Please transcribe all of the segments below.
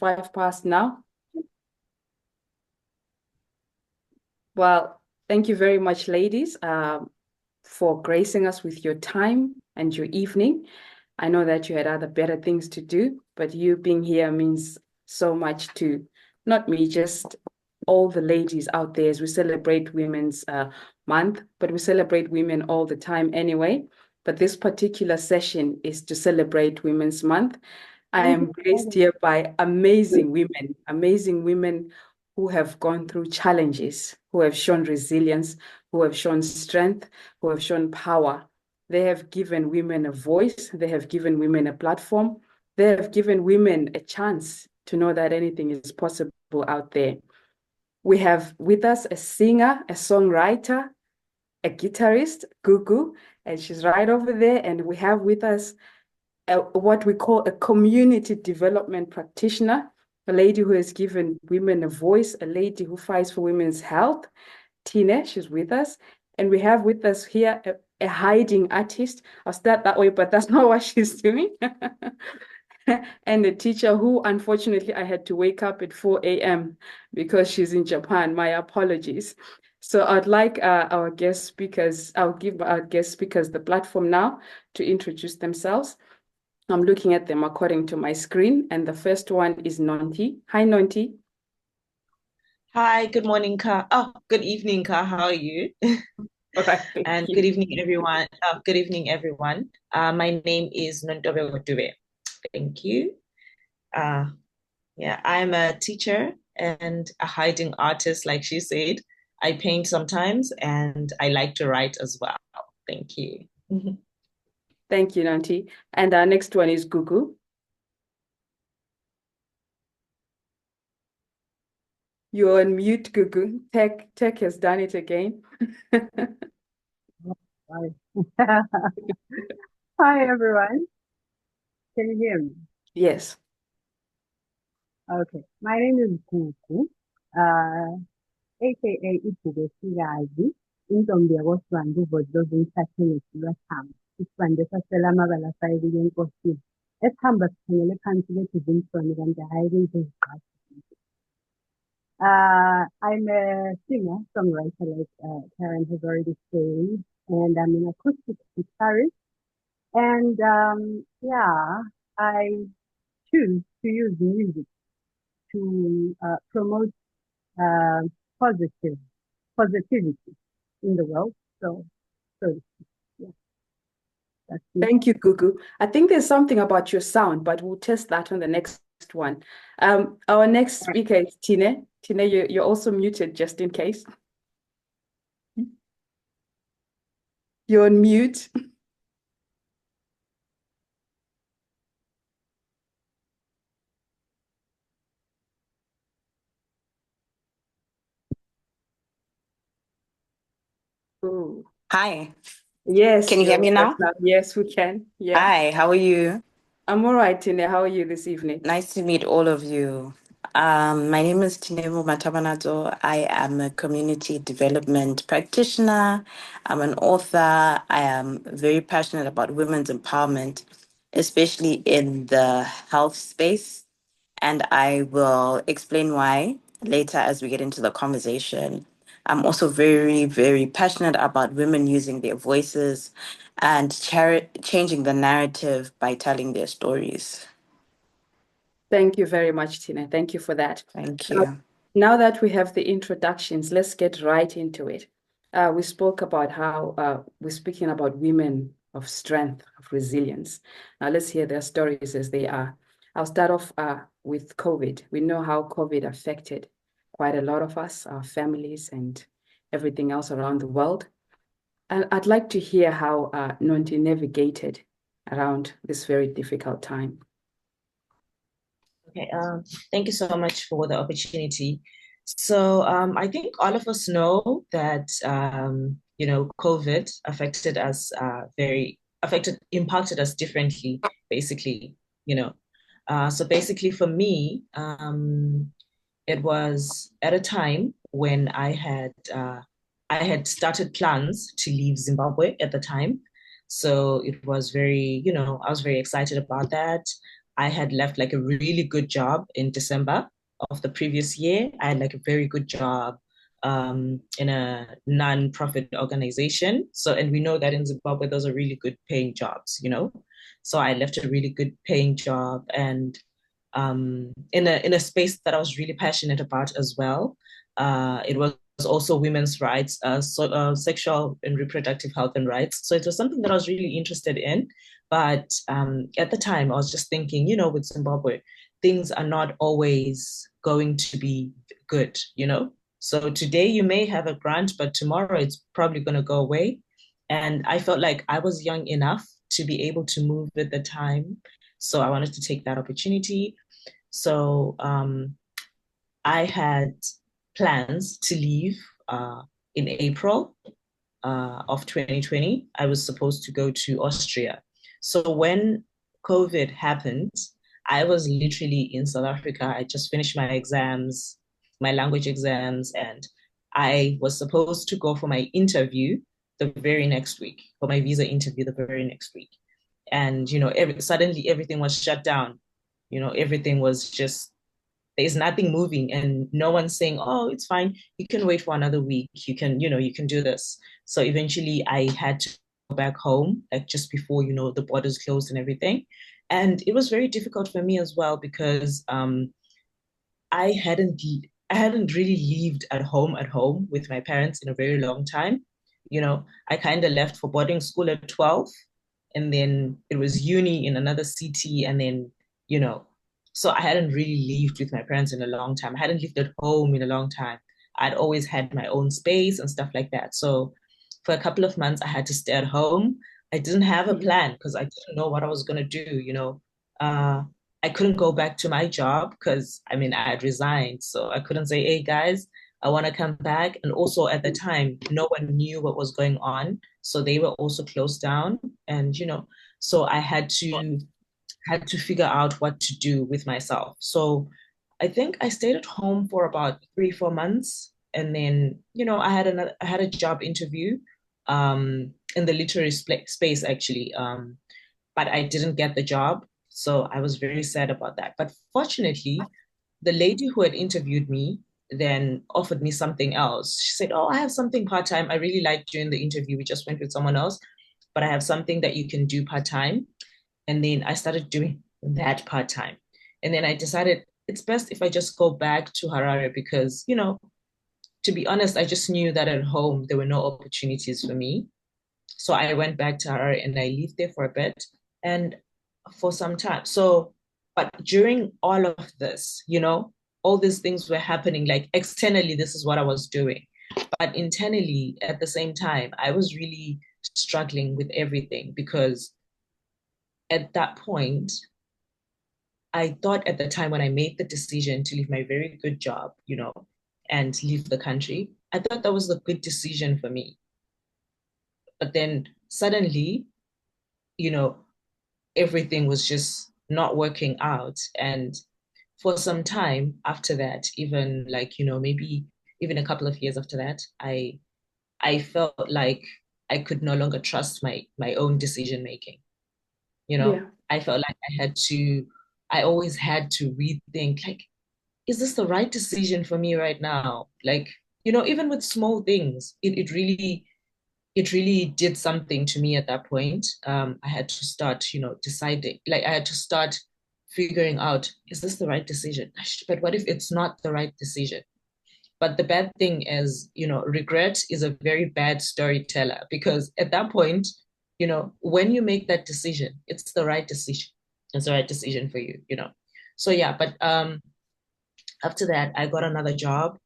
5 past now. Well, thank you very much, ladies, for gracing us with your time and your evening. I know that you had other better things to do, but you being here means so much to not me, just all the ladies out there as we celebrate Women's Month, but we celebrate women all the time anyway. But this particular session is to celebrate Women's Month. I am graced here by amazing women who have gone through challenges, who have shown resilience, who have shown strength, who have shown power. They have given women a voice. They have given women a platform. They have given women a chance to know that anything is possible out there. We have with us a singer, a songwriter, a guitarist, Gugu, and she's right over there. And we have with us what we call a community development practitioner, a lady who has given women a voice, a lady who fights for women's health. Tina, she's with us. And we have with us here a hiding artist. I'll start that way, but that's not what she's doing. And a teacher who, unfortunately, I had to wake up at 4 a.m. because she's in Japan. My apologies. So I'd like our guest speakers, I'll give our guest speakers the platform now to introduce themselves. I'm looking at them according to my screen, and the first one is Nonti. Hi, Nonti. Hi, good morning, Ka. Oh, good evening, Ka. How are you? All right, And you. good evening, everyone. Good evening, everyone. My name is ndebeleculture. Thank you. Yeah, I'm a teacher and a hiding artist, like she said. I paint sometimes, and I like to write as well. Thank you. Thank you, Nonti. And our next one is Gugu. You're on mute, Gugu. Tech has done it again. Hi. Hi, everyone. Can you hear me? Yes. Okay. My name is Gugu, aka iBhubesikazi, intombi yakoSibanda uvodlozi umthathelisi lwathamba. ISibanda esasela amabala sayibike enkosini. Esihamba sikhangele phansi lethu zimhloni kanti hhayi kuyinto eziqatha. I'm a singer, songwriter, like Karen has already said, and I'm an acoustic guitarist. And yeah, I choose to use music to promote uh, positivity in the world. So yeah, that's me. Thank you, Gugu. I think there's something about your sound, but we'll test that on the next one. Our next speaker is Tine. Tine, you're also muted just in case. You're on mute. Ooh. Hi, Yes. can you hear me now? Yes, we can. Yeah. Hi, how are you? I'm all right, Tine. How are you this evening? Nice to meet all of you. My name is Tinebo Matabanato. I am a community development practitioner. I'm an author. I am very passionate about women's empowerment, especially in the health space. And I will explain why later as we get into the conversation. I'm also very, very passionate about women using their voices and changing the narrative by telling their stories. Thank you very much, Tina. Thank you for that. Thank you. Now that we have the introductions, let's get right into it. We spoke about how we're speaking about women of strength, of resilience. Now let's hear their stories as they are. I'll start off with COVID. We know how COVID affected quite a lot of us, our families, and everything else around the world. And I'd like to hear how Nonti navigated around this very difficult time. Okay, thank you so much for the opportunity. So I think all of us know that COVID affected us impacted us differently, basically, So basically for me, it was at a time when I had started plans to leave Zimbabwe at the time. So it was very, I was very excited about that. I had left like a really good job in December of the previous year. I had like a very good job in a non-profit organization. So, and we know that in Zimbabwe, those are really good paying jobs, you know? So I left a really good paying job and in a space that I was really passionate about as well. It was also women's rights, sexual and reproductive health and rights. So it was something that I was really interested in. But at the time, I was just thinking, you know, with Zimbabwe, things are not always going to be good, you know? So today you may have a grant, but tomorrow it's probably going to go away. And I felt like I was young enough to be able to move at the time. So I wanted to take that opportunity. So I had plans to leave in April of 2020. I was supposed to go to Austria. So when COVID happened, I was literally in South Africa. I just finished my exams, my language exams, and I was supposed to go for my interview the very next week, for my visa interview the very next week. And, you know, suddenly everything was shut down. You know, everything was just, there's nothing moving and no one's saying, oh, it's fine. You can wait for another week. You can, you know, you can do this. So eventually I had to go back home, like just before, you know, the borders closed and everything. And it was very difficult for me as well because I hadn't I hadn't really lived at home with my parents in a very long time. You know, I kind of left for boarding school at 12 and then it was uni in another city and then, you know, so I hadn't really lived with my parents in a long time. I hadn't lived at home in a long time. I'd always had my own space and stuff like that. So for a couple of months, I had to stay at home. I didn't have a plan because I didn't know what I was going to do, you know. I couldn't go back to my job because, I mean, I had resigned. So I couldn't say, hey, guys, I want to come back. And also at the time, no one knew what was going on. So they were also closed down. And, you know, so I had to figure out what to do with myself. So I think I stayed at home for about 3, 4 months. And then, you know, I had a job interview in the literary space actually. But I didn't get the job. So I was very sad about that. But fortunately, the lady who had interviewed me then offered me something else. She said, oh, I have something part-time. I really liked you in the interview. We just went with someone else, but I have something that you can do part-time. And then I started doing that part-time. And then I decided it's best if I just go back to Harare because, you know, to be honest, I just knew that at home there were no opportunities for me. So I went back to Harare and I lived there for a bit and for some time. So, but during all of this, you know, all these things were happening, like externally, this is what I was doing. But internally, at the same time, I was really struggling with everything because at that point, I thought at the time when I made the decision to leave my very good job, you know, and leave the country, I thought that was a good decision for me. But then suddenly, you know, everything was just not working out. And for some time after that, even like, you know, maybe even a couple of years after that, I felt like I could no longer trust my own decision making. You know, Yeah. I felt like I always had to rethink, like, is this the right decision for me right now? Like, you know, even with small things, it really did something to me at that point. I had to start, you know, deciding, like I had to start figuring out, is this the right decision? But what if it's not the right decision? But the bad thing is, you know, regret is a very bad storyteller because at that point, you know, when you make that decision, it's the right decision. It's the right decision for you, you know. So yeah, but after that, I got another job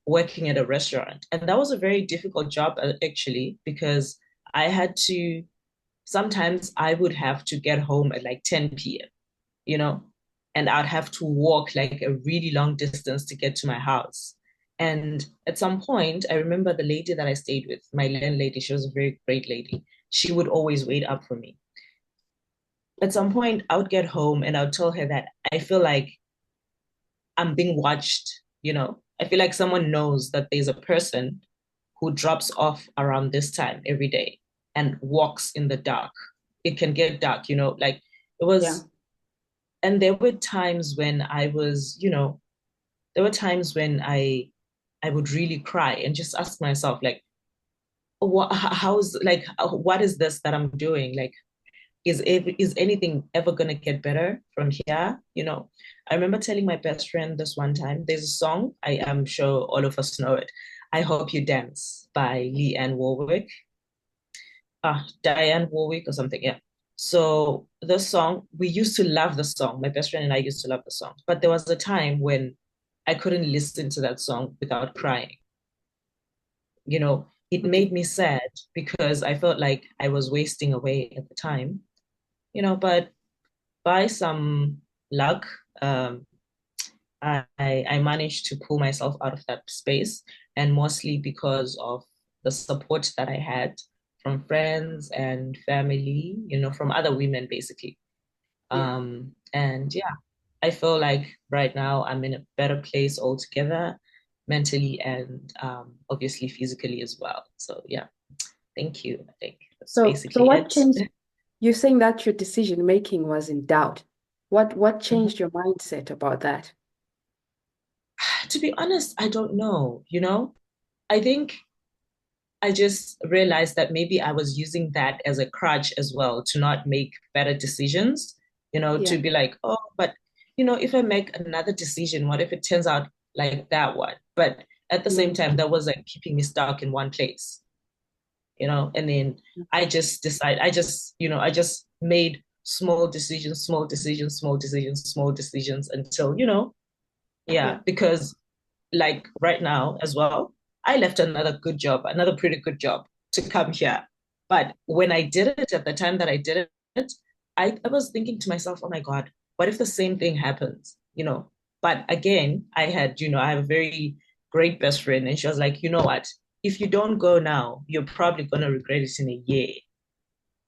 working at a restaurant. And that was a very difficult job actually, because I had to, sometimes I would have to get home at like 10 p.m., you know, and I'd have to walk like a really long distance to get to my house. And at some point, I remember the lady that I stayed with, my landlady, she was a very great lady. She would always wait up for me. At some point, I would get home and I would tell her that I feel like I'm being watched, you know. I feel like someone knows that there's a person who drops off around this time every day and walks in the dark. It can get dark, you know, like it was, Yeah. And there were times when I was, there were times when I would really cry and just ask myself, like, what is this that I'm doing? Like, is anything ever gonna get better from here? I remember telling my best friend this one time, there's a song, I am sure all of us know it, I Hope You Dance by Leanne Warwick. Diane Warwick or something, yeah. So the song, we used to love the song. My best friend and I used to love the song. But there was a time when I couldn't listen to that song without crying. It made me sad because I felt like I was wasting away at the time. But by some luck, I managed to pull myself out of that space, and mostly because of the support that I had from friends and family, from other women basically. Yeah. And yeah, I feel like right now I'm in a better place altogether, mentally and obviously physically as well. So yeah, thank you. I think that's So basically what it. changed? You're saying that your decision making was in doubt. What changed your mindset about that? To be honest, I don't know, I think I just realized that maybe I was using that as a crutch as well to not make better decisions, Yeah. to be like, oh, but, if I make another decision, what if it turns out like that one? But at the same time, that was like keeping me stuck in one place, and then I just made small decisions, small decisions, small decisions, small decisions until, yeah, because like right now as well, I left another good job, another pretty good job to come here. But when I did it at the time that I did it, I was thinking to myself, oh my God, what if the same thing happens? But again, I have a very great best friend, and she was like, you know what? If you don't go now, you're probably going to regret it in a year.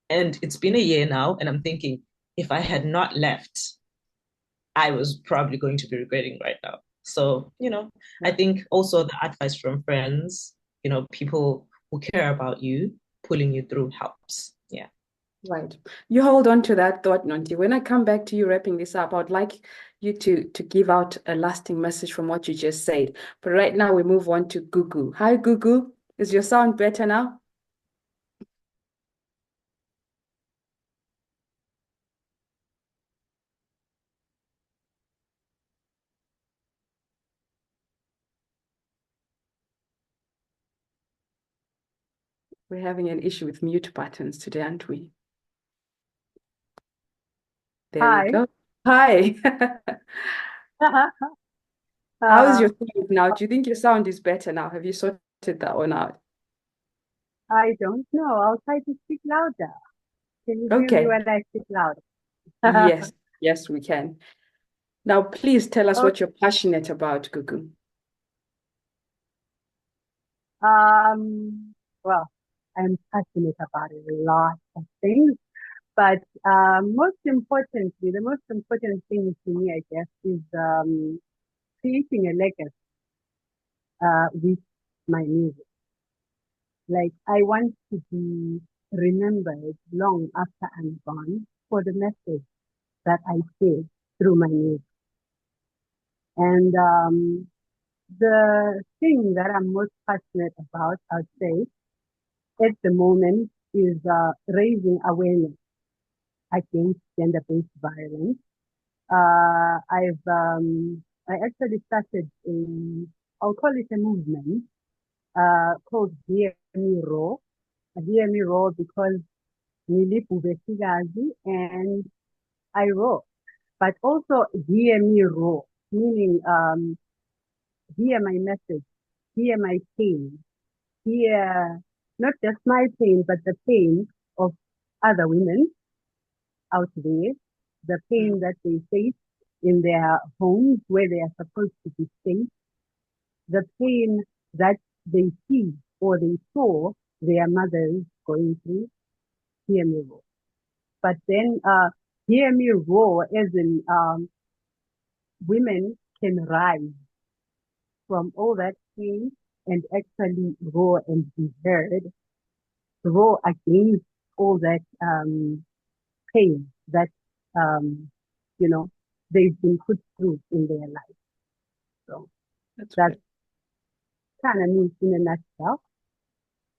And it's been a year now, and I'm thinking, if I had not left, I was probably going to be regretting right now. So, I think also the advice from friends, people who care about you, pulling you through helps. Yeah. Right. You hold on to that thought, Nonti. When I come back to you wrapping this up, I'd like you to give out a lasting message from what you just said. But right now we move on to Gugu. Hi, Gugu. Is your sound better now? We're having an issue with mute buttons today, aren't we? There we Hi. go. Hi. How is your sound now? Do you think your sound is better now? Have you sorted that one out? I don't know. I'll try to speak louder. Can you hear me Okay. when I speak louder? Yes, yes, we can. Now, please tell us Okay. what you're passionate about, Gugu. Well, I'm passionate about a lot of things, but the most important thing to me, I guess, is creating a legacy with my music. Like, I want to be remembered long after I'm gone for the message that I shared through my music. And the thing that I'm most passionate about, I'd say, at the moment is raising awareness against gender-based violence. I actually started I'll call it a movement called Hear Me Roar. Hear Me Roar because iBhubesikazi and I roar. But also hear me roar, meaning hear my message, hear my pain, hear not just my pain, but the pain of other women out there, the pain that they face in their homes where they are supposed to be safe, the pain that they see or they saw their mothers going through. Hear me roar. But then hear me roar as in women can rise from all that pain and actually roar and be heard, roar against all that pain that, um, you know, they've been put through in their life. So that's kind of me in a nutshell.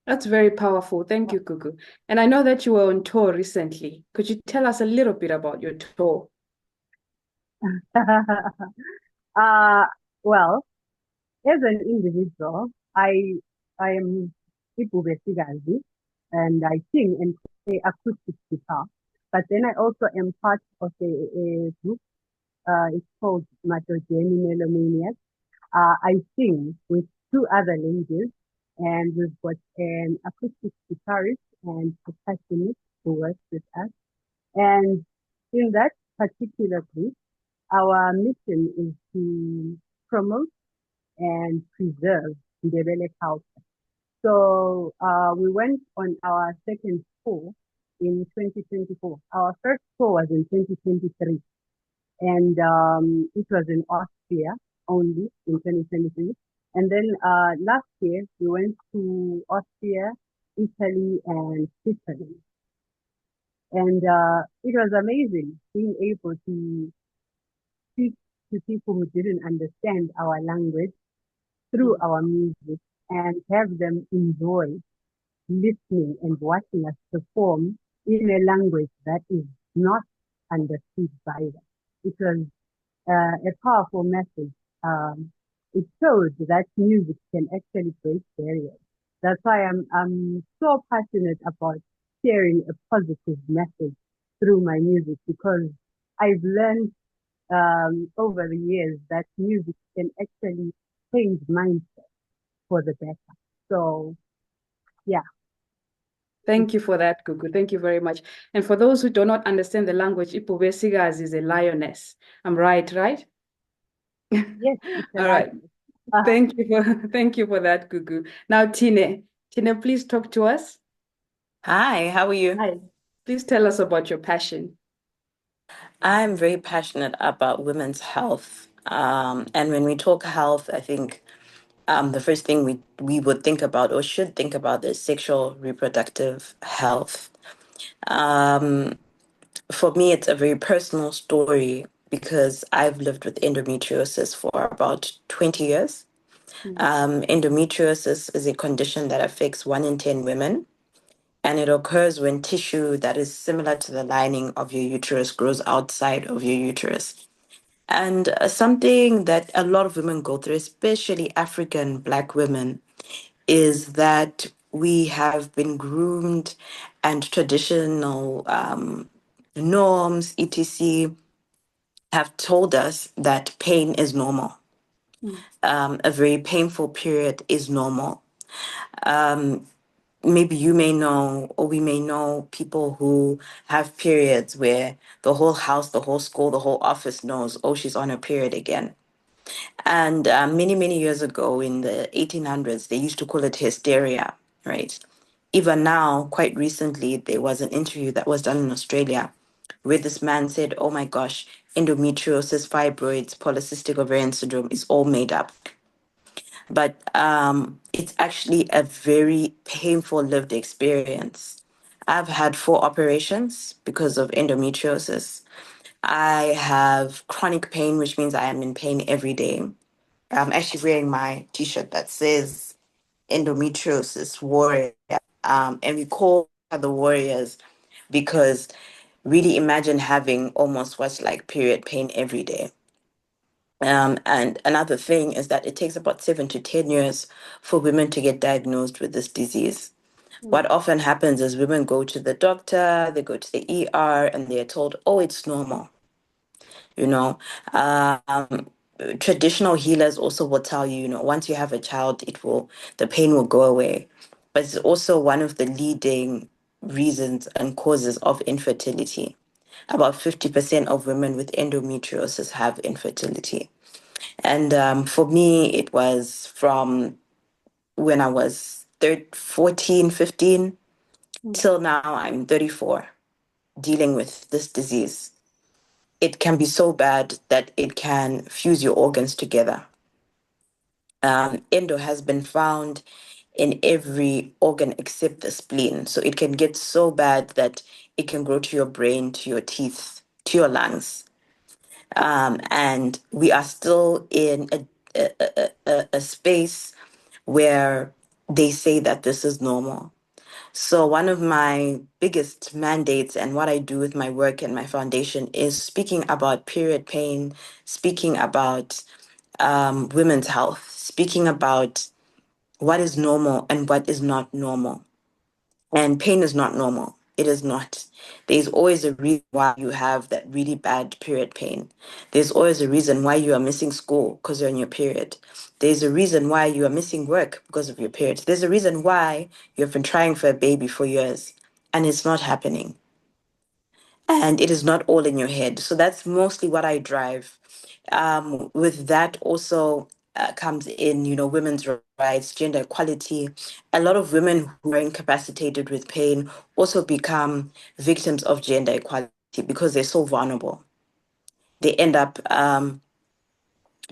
That's very powerful. Thank you, Gugu. And I know that you were on tour recently. Could you tell us a little bit about your tour? uh, well, as an individual, I am iBhubesikazi, and I sing and play acoustic guitar. But then I also am part of a group. It's called Matojeni Melo-Maniacs. I sing with two other ladies, and we've got an acoustic guitarist and percussionist who works with us. And in that particular group, our mission is to promote and preserve ndebeleculture. So we went on our second tour in 2024. Our first tour was in 2023, and it was in Austria only in 2023. And then last year we went to Austria, Italy, and Switzerland. And it was amazing being able to speak to people who didn't understand our language through our music and have them enjoy listening and watching us perform in a language that is not understood by them. It was a powerful message. It shows that music can actually break barriers. That's why I'm so passionate about sharing a positive message through my music, because I've learned over the years that music can actually change mindset for the better. So, yeah. Thank you for that, Gugu. Thank you very much. And for those who do not understand the language, iBhubesikazi is a lioness. I'm right? Yes, it's a All right. Thank you for that, Gugu. Now, Tine, please talk to us. Hi, how are you? Hi. Please tell us about your passion. I'm very passionate about women's health. And when we talk health, I think the first thing we would think about or should think about is sexual reproductive health. For me, it's a very personal story because I've lived with endometriosis for about 20 years. Endometriosis is a condition that affects 1 in 10 women, and it occurs when tissue that is similar to the lining of your uterus grows outside of your uterus. And something that a lot of women go through, especially African Black women, is that we have been groomed and traditional norms, etc., have told us that pain is normal. A very painful period is normal. Maybe you may know, or we may know people who have periods where the whole house, the whole school, the whole office knows, oh, she's on her period again. And many, many years ago in the 1800s, they used to call it hysteria, right? Even now, quite recently, there was an interview that was done in Australia where this man said, oh my gosh, endometriosis, fibroids, polycystic ovarian syndrome is all made up. But it's actually a very painful lived experience. I've had 4 operations because of endometriosis. I have chronic pain, which means I am in pain every day. I'm actually wearing my t-shirt that says endometriosis warrior. And we call her the warriors because really imagine having almost what's like period pain every day. And another thing is that it takes about 7 to 10 years for women to get diagnosed with this disease. What often happens is women go to the doctor, they go to the ER, and they're told, oh, it's normal. You know, traditional healers also will tell you, once you have a child, the pain will go away. But it's also one of the leading reasons and causes of infertility. About 50% of women with endometriosis have infertility. And for me, it was from when I was 14, 15, till now I'm 34, dealing with this disease. It can be so bad that it can fuse your organs together. Endo has been found in every organ except the spleen. So it can get so bad that it can grow to your brain, to your teeth, to your lungs. And we are still in a space where they say that this is normal. So, one of my biggest mandates and what I do with my work and my foundation is speaking about period pain, speaking about women's health, speaking about what is normal and what is not normal. And pain is not normal. It is not. There's always a reason why you have that really bad period pain. There's always a reason why you are missing school because you're on your period. There's a reason why you are missing work because of your period. There's a reason why you've been trying for a baby for years and it's not happening. And it is not all in your head. So that's mostly what I drive. With that also comes in, women's rights, gender equality. A lot of women who are incapacitated with pain also become victims of gender equality because they're so vulnerable. They end up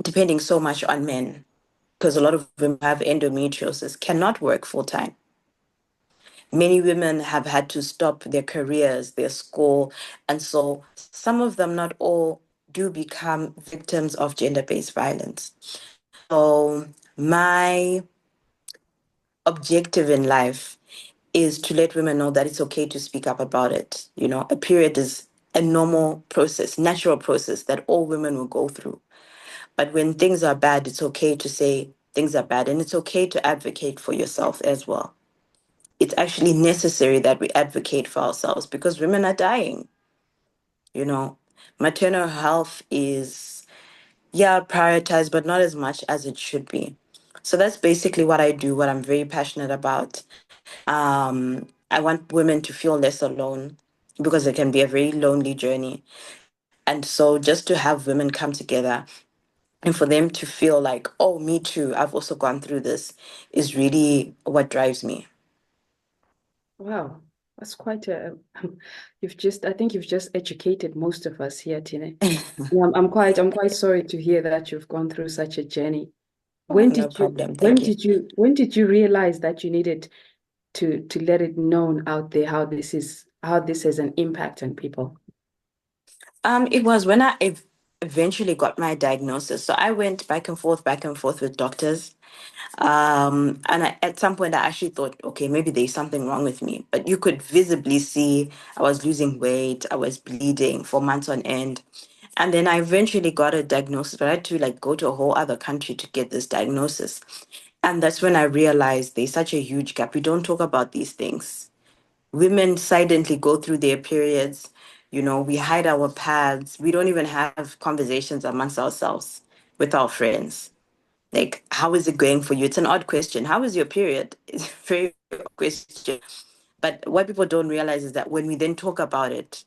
depending so much on men because a lot of women have endometriosis, cannot work full time. Many women have had to stop their careers, their school. And so some of them, not all, do become victims of gender based violence. So my objective in life is to let women know that it's okay to speak up about it. A period is a normal process, natural process that all women will go through. But when things are bad, it's okay to say things are bad, and it's okay to advocate for yourself as well. It's actually necessary that we advocate for ourselves because women are dying. You know, maternal health is, yeah, prioritized, but not as much as it should be. So that's basically what I do, what I'm very passionate about. I want women to feel less alone because it can be a very lonely journey. And so just to have women come together and for them to feel like, oh, me too, I've also gone through this, is really what drives me. Wow, that's quite a I think you've just educated most of us here, Tine. Yeah, I'm quite sorry to hear that you've gone through such a journey. Oh, When no did you problem. when Thank you. did you when did you realize that you needed to let it known out there how this has an impact on people? It was when I eventually got my diagnosis. So I went back and forth with doctors. And at some point, I actually thought, okay, maybe there's something wrong with me. But you could visibly see I was losing weight, I was bleeding for months on end. And then I eventually got a diagnosis, but I had to like go to a whole other country to get this diagnosis. And that's when I realized there's such a huge gap. We don't talk about these things. Women silently go through their periods. We hide our pads. We don't even have conversations amongst ourselves with our friends. Like, how is it going for you? It's an odd question. How is your period? It's a very odd question. But what people don't realize is that when we then talk about it,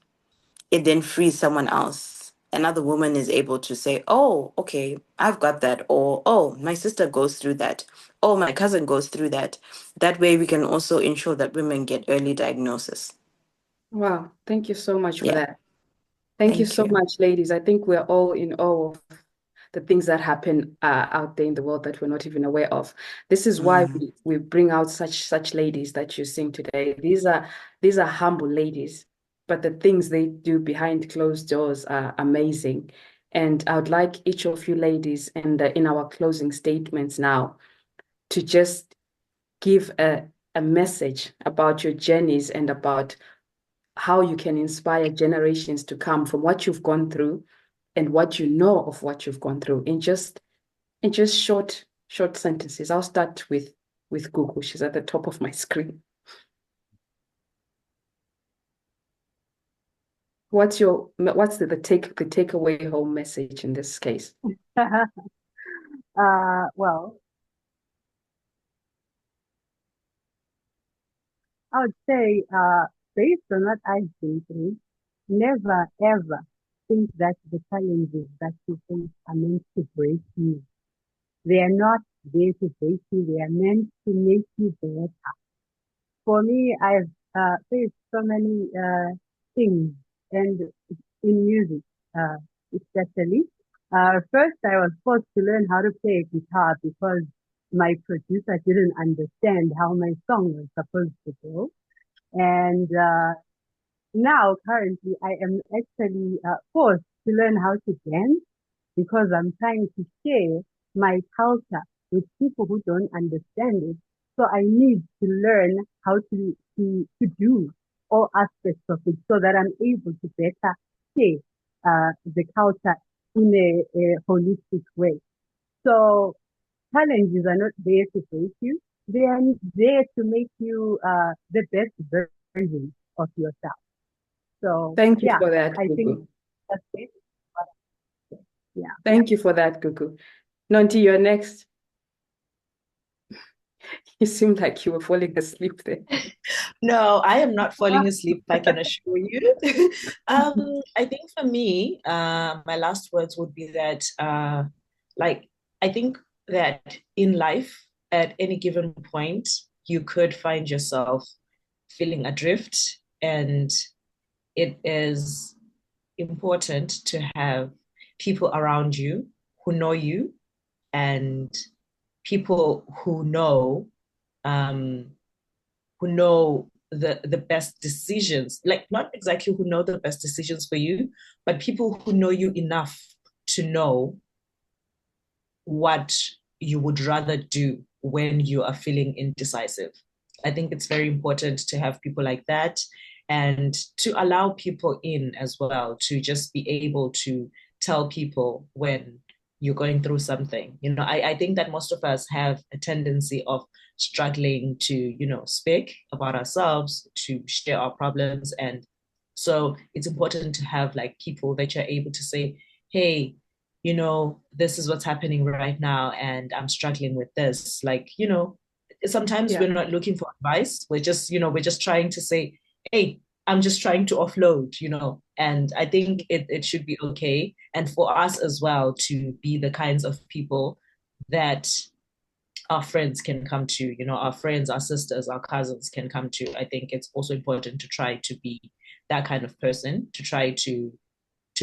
it then frees someone else. Another woman is able to say, oh, okay, I've got that. Or, oh, my sister goes through that. Oh, my cousin goes through that. That way we can also ensure that women get early diagnosis. Wow, thank you so much for Yeah, that. Thank you thank so you. much, ladies. I think we're all in awe of the things that happen out there in the world that we're not even aware of. This is why Mm, we bring out such ladies that you're seeing today. These are humble ladies, but the things they do behind closed doors are amazing. And I would like each of you ladies in our closing statements now to just give a message about your journeys and about how you can inspire generations to come from what you've gone through and what you know of what you've gone through in just short sentences. I'll start with Google. She's at the top of my screen. What's the takeaway home message in this case? Well, I would say, based on what I've been through, never ever think that the challenges that you face are meant to break you. They are not there to break you. They are meant to make you better. For me, I've faced so many things, and in music, uh, especially. First, I was forced to learn how to play a guitar because my producer didn't understand how my song was supposed to go. And now, currently, I am actually forced to learn how to dance because I'm trying to share my culture with people who don't understand it. So I need to learn how to do all aspects of it so that I'm able to better share the culture in a holistic way. So challenges are not there to break you. They are there to make you the best version of yourself. So Thank you yeah, for that, I think Gugu. that's it. Yeah. Thank you for that, Gugu. Nonti, you're next. You seemed like you were falling asleep there. No, I am not falling asleep, I can assure you. I think for me, my last words would be that, like, I think that in life, at any given point, you could find yourself feeling adrift, and it is important to have people around you who know you and people um, who know the best decisions, like not exactly who know the best decisions for you, but people who know you enough to know what you would rather do when you are feeling indecisive. I think it's very important to have people like that and to allow people in as well, to just be able to tell people when you're going through something. I think that most of us have a tendency of struggling to, speak about ourselves, to share our problems. And so it's important to have like people that you're able to say, hey, this is what's happening right now, and I'm struggling with this. Like, sometimes Yeah. we're not looking for advice. We're just trying to say, hey, I'm just trying to offload, and I think it should be okay. And for us as well to be the kinds of people that our friends can come to, our friends, our sisters, our cousins can come to. I think it's also important to try to be that kind of person, to try to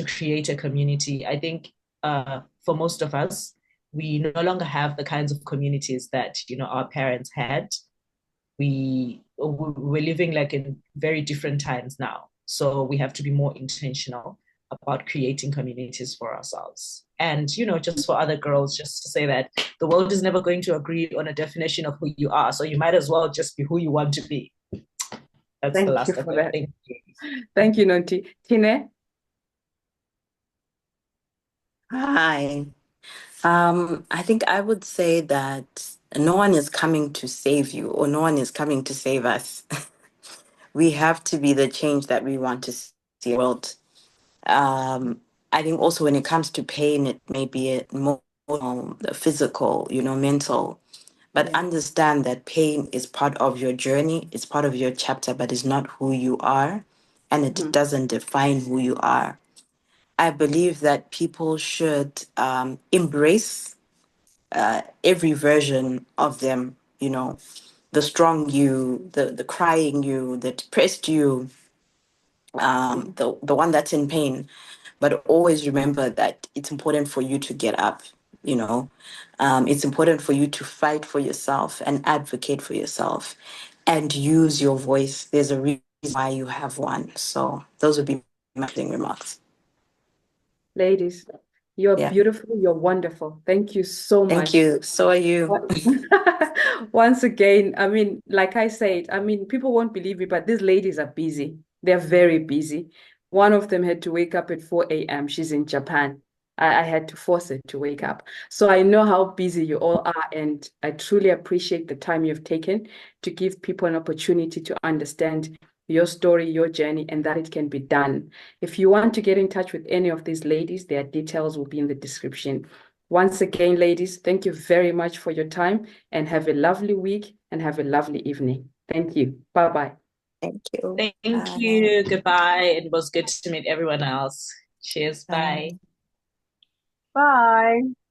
create a community. I think for most of us, we no longer have the kinds of communities that our parents had. We're living like in very different times now, so we have to be more intentional about creating communities for ourselves. And just for other girls, just to say that the world is never going to agree on a definition of who you are, so you might as well just be who you want to be. That's the Thank you last for of that. it. Thank you, Nonti. Tine? Hi. I think I would say that no one is coming to save you, or no one is coming to save us. We have to be the change that we want to see in the world. I think also when it comes to pain, it may be more physical, mental. But Yeah. understand that pain is part of your journey, it's part of your chapter, but it's not who you are, and it Mhm. doesn't define who you are. I believe that people should embrace every version of them, the strong you, the crying you, the depressed you, the one that's in pain. But always remember that it's important for you to get up, you know. It's important for you to fight for yourself and advocate for yourself and use your voice. There's a reason why you have one. So those would be my closing remarks. Ladies, you're Yeah. beautiful, you're wonderful. Thank you so Thank much. you. So are you. Once again, I mean, like I said, I mean, people won't believe me, but these ladies are busy. They're very busy. One of them had to wake up at 4 a.m. She's in Japan. I had to force her to wake up. So I know how busy you all are, and I truly appreciate the time you've taken to give people an opportunity to understand your story, your journey, and that it can be done. If you want to get in touch with any of these ladies, their details will be in the description. Once again, ladies, thank you very much for your time and have a lovely week and have a lovely evening. Thank you. Bye-bye. Thank you. Thank Bye. you. Goodbye. It was good to meet everyone else. Cheers. Bye. Bye. Bye.